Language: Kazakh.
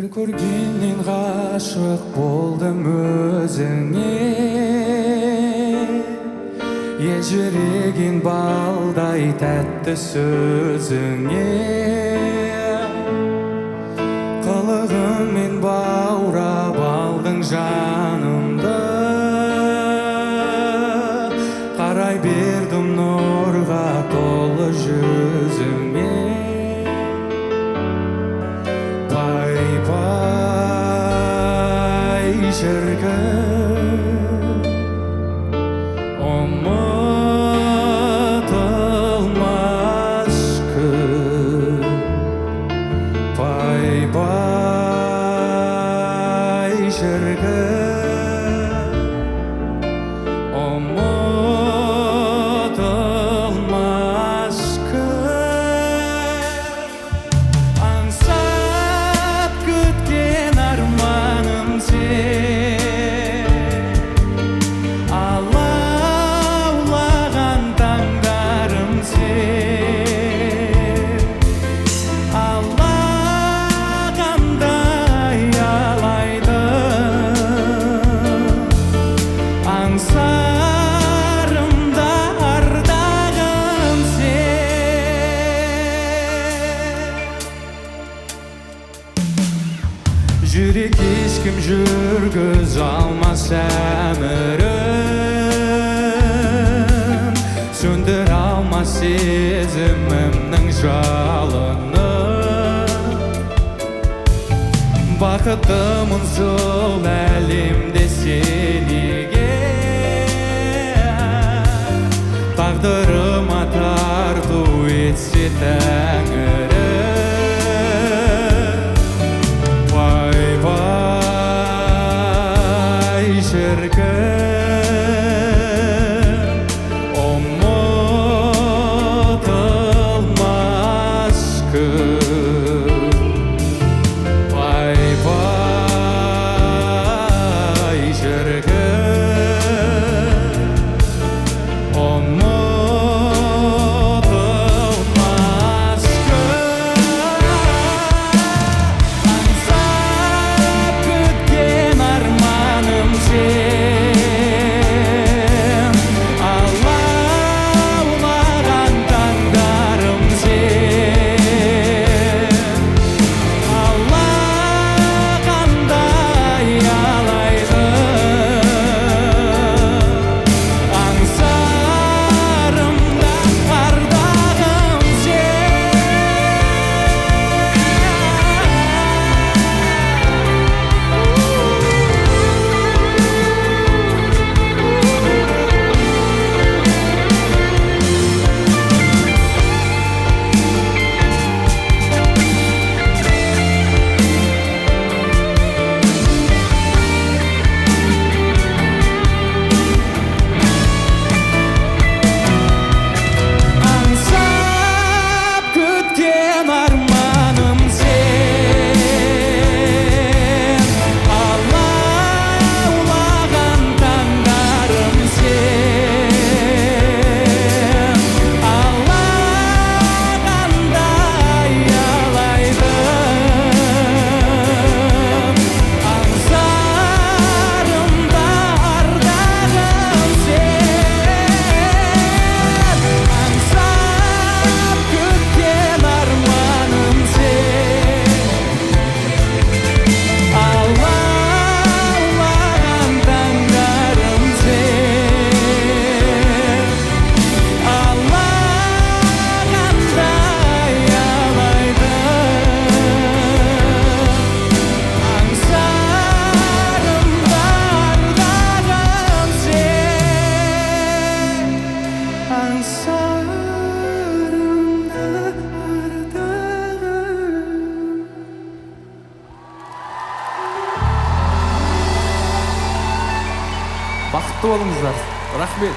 Bir көргеннен ғашық болдым өзіңе, ежіреген балдай тәтті сөзіңе. Қылығыңмен баурап алдың жанымды, қарай бердім нұрға толы жүзіңе. Pay şirkin unutulmaz gün. Pay şirkin unutulmaz gün. Ansap kütken armanım sen, Allah'lan tanglarım sen. Allah'ımday alaydım, ansarımda ardağım sen. Жүрек ешкім жүргіз алмас әмірін, сөндір алмас сезімімнің жалыны. Бақытымын сол әлемде сенеге, тағдырыма тарту етсе Тәңірі. Şirkin unutulmaz gün. Pay şirkin unutulmaz gün. Ansap kütken armanım sen, бақытты болыңыздар. Рахмет.